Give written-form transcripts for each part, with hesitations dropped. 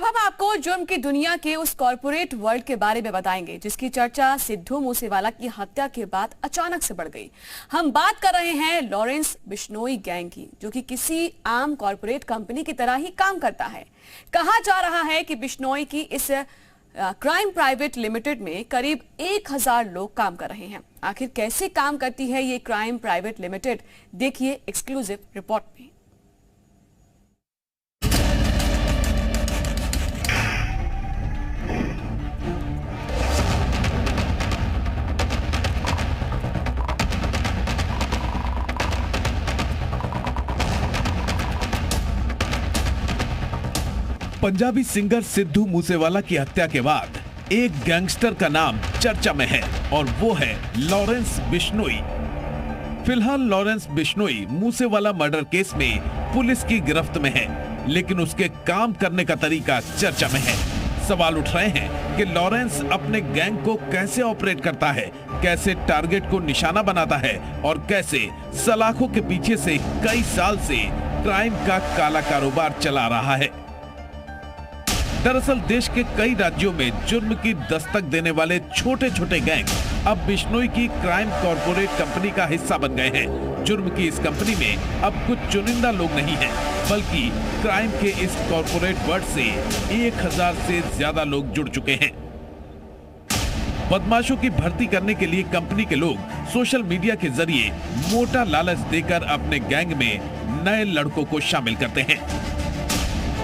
अब हम आपको जुर्म की दुनिया के उस कॉर्पोरेट वर्ल्ड के बारे में बताएंगे जिसकी चर्चा सिद्धू मूसेवाला की हत्या के बाद अचानक से बढ़ गई। हम बात कर रहे हैं लॉरेंस बिश्नोई गैंग की, जो कि किसी आम कॉर्पोरेट कंपनी की तरह ही काम करता है। कहा जा रहा है कि बिश्नोई की इस क्राइम प्राइवेट लिमिटेड में करीब 1000 लोग काम कर रहे हैं। आखिर कैसे काम करती है ये क्राइम प्राइवेट लिमिटेड, देखिए एक्सक्लूसिव रिपोर्ट में। पंजाबी सिंगर सिद्धू मूसेवाला की हत्या के बाद एक गैंगस्टर का नाम चर्चा में है और वो है लॉरेंस बिश्नोई। फिलहाल Lawrence Bishnoi Moosewala murder case में पुलिस की गिरफ्त में है, लेकिन उसके काम करने का तरीका चर्चा में है। सवाल उठ रहे हैं कि लॉरेंस अपने गैंग को कैसे ऑपरेट करता है, कैसे टारगेट को निशाना बनाता है और कैसे सलाखों के पीछे से कई साल से क्राइम का काला कारोबार चला रहा है। दरअसल देश के कई राज्यों में जुर्म की दस्तक देने वाले छोटे छोटे गैंग अब बिश्नोई की क्राइम कॉर्पोरेट कंपनी का हिस्सा बन गए हैं। जुर्म की इस कंपनी में अब कुछ चुनिंदा लोग नहीं हैं, बल्कि क्राइम के इस कॉर्पोरेट वर्ल्ड से 1000 से ज्यादा लोग जुड़ चुके हैं। बदमाशों की भर्ती करने के लिए कंपनी के लोग सोशल मीडिया के जरिए मोटा लालच देकर अपने गैंग में नए लड़कों को शामिल करते हैं।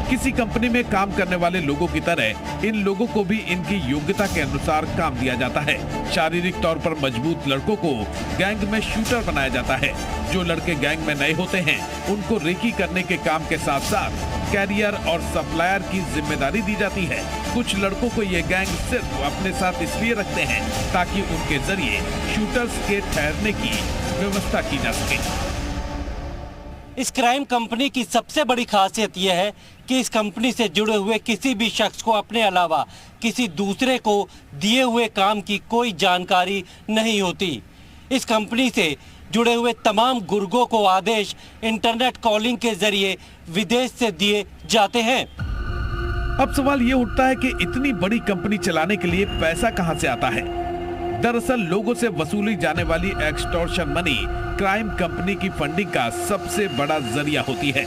किसी कंपनी में काम करने वाले लोगों की तरह इन लोगों को भी इनकी योग्यता के अनुसार काम दिया जाता है। शारीरिक तौर पर मजबूत लड़कों को गैंग में शूटर बनाया जाता है। जो लड़के गैंग में नए होते हैं उनको रेकी करने के काम के साथ साथ कैरियर और सप्लायर की जिम्मेदारी दी जाती है। कुछ लड़कों को ये गैंग सिर्फ अपने साथ इसलिए रखते हैं ताकि उनके जरिए शूटर्स के ठहरने की व्यवस्था की जा सके। इस क्राइम कंपनी की सबसे बड़ी खासियत यह है कि इस कंपनी से जुड़े हुए किसी भी शख्स को अपने अलावा किसी दूसरे को दिए हुए काम की कोई जानकारी नहीं होती। इस कंपनी से जुड़े हुए तमाम गुर्गों को आदेश इंटरनेट कॉलिंग के जरिए विदेश से दिए जाते हैं। अब सवाल ये उठता है कि इतनी बड़ी कंपनी चलाने के लिए पैसा कहां से आता है। दरअसल लोगों से वसूली जाने वाली एक्सटॉर्शन मनी क्राइम कंपनी की फंडिंग का सबसे बड़ा जरिया होती है।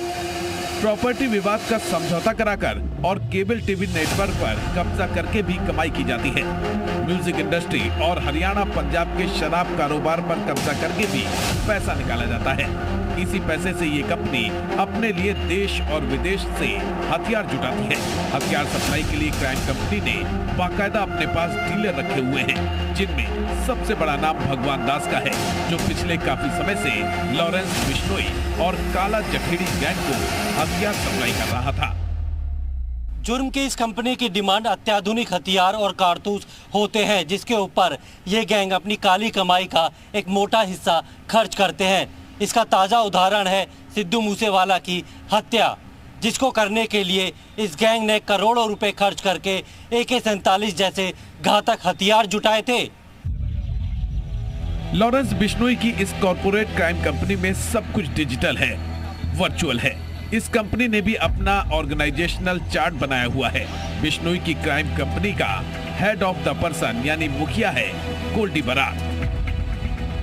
प्रॉपर्टी विवाद का समझौता कराकर और केबल टीवी नेटवर्क पर कब्जा करके भी कमाई की जाती है। म्यूजिक इंडस्ट्री और हरियाणा पंजाब के शराब कारोबार पर कब्जा करके भी पैसा निकाला जाता है। इसी पैसे से ये कंपनी अपने लिए देश और विदेश से हथियार जुटाती है। हथियार सप्लाई के लिए क्राइम कंपनी ने बाकायदा अपने पास डीलर रखे हुए हैं, जिनमें सबसे बड़ा नाम भगवान दास का है, जो पिछले काफी समय से लॉरेंस बिश्नोई और काला जखेड़ी गैंग को हथियार सप्लाई कर रहा था। जुर्म की इस कंपनी की डिमांड अत्याधुनिक हथियार और कारतूस होते हैं, जिसके ऊपर ये गैंग अपनी काली कमाई का एक मोटा हिस्सा खर्च करते हैं। इसका ताज़ा उदाहरण है सिद्धू मूसेवाला की हत्या, जिसको करने के लिए इस गैंग ने करोड़ों रुपए खर्च करके AK-47 जैसे घातक हथियार जुटाए थे। लॉरेंस बिश्नोई की इस कॉर्पोरेट क्राइम कंपनी में सब कुछ डिजिटल है, वर्चुअल है। इस कंपनी ने भी अपना ऑर्गेनाइजेशनल चार्ट बनाया हुआ है। बिश्नोई की क्राइम कंपनी का हेड ऑफ द पर्सन यानी मुखिया है गोल्डी बराड़।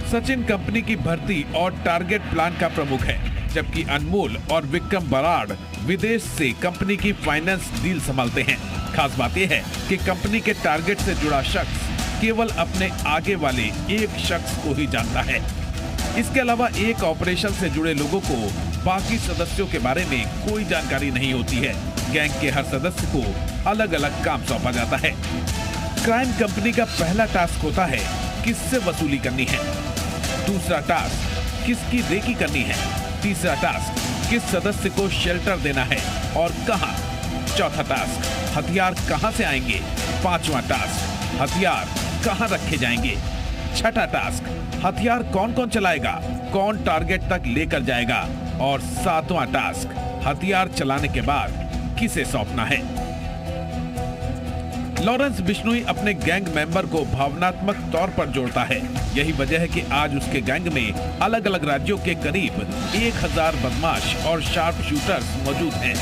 सचिन कंपनी की भर्ती और टारगेट प्लान का प्रमुख है, जबकि अनमोल और विक्रम बराड़ विदेश से कंपनी की फाइनेंस डील संभालते हैं। खास बात यह है कि कंपनी के टारगेट से जुड़ा शख्स केवल अपने आगे वाले एक शख्स को ही जानता है। इसके अलावा एक ऑपरेशन से जुड़े लोगों को बाकी सदस्यों के बारे में कोई जानकारी नहीं होती है। गैंग के हर सदस्य को अलग अलग काम सौंपा जाता है। क्राइम कंपनी का पहला टास्क होता है किससे वसूली करनी है, दूसरा टास्क किसकी रेकी करनी है, तीसरा टास्क किस सदस्य को शेल्टर देना है और कहां, चौथा टास्क हथियार कहां से आएंगे, पांचवा टास्क हथियार कहां रखे जाएंगे, छठा टास्क हथियार कौन कौन चलाएगा, कौन टारगेट तक लेकर जाएगा और सातवां टास्क हथियार चलाने के बाद किसे सौंपना है। लॉरेंस बिश्नोई अपने गैंग मेंबर को भावनात्मक तौर पर जोड़ता है। यही वजह है कि आज उसके गैंग में अलग अलग राज्यों के करीब 1000 बदमाश और शार्प शूटर्स मौजूद हैं।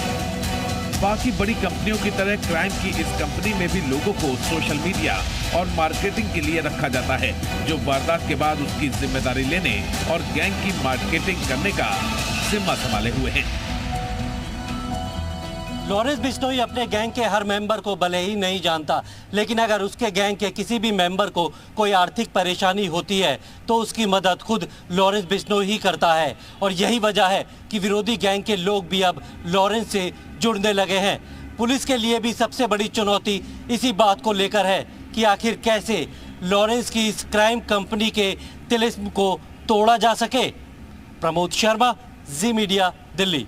बाकी बड़ी कंपनियों की तरह क्राइम की इस कंपनी में भी लोगों को सोशल मीडिया और मार्केटिंग के लिए रखा जाता है, जो वारदात के बाद उसकी जिम्मेदारी लेने और गैंग की मार्केटिंग करने का जिम्मा संभाले हुए हैं। लॉरेंस बिश्नोई अपने गैंग के हर मेंबर को भले ही नहीं जानता, लेकिन अगर उसके गैंग के किसी भी मेंबर को कोई आर्थिक परेशानी होती है तो उसकी मदद खुद लॉरेंस बिश्नोई ही करता है। और यही वजह है कि विरोधी गैंग के लोग भी अब लॉरेंस से जुड़ने लगे हैं। पुलिस के लिए भी सबसे बड़ी चुनौती इसी बात को लेकर है कि आखिर कैसे लॉरेंस की इस क्राइम कंपनी के तिलिस्म को तोड़ा जा सके। प्रमोद शर्मा, जी मीडिया, दिल्ली।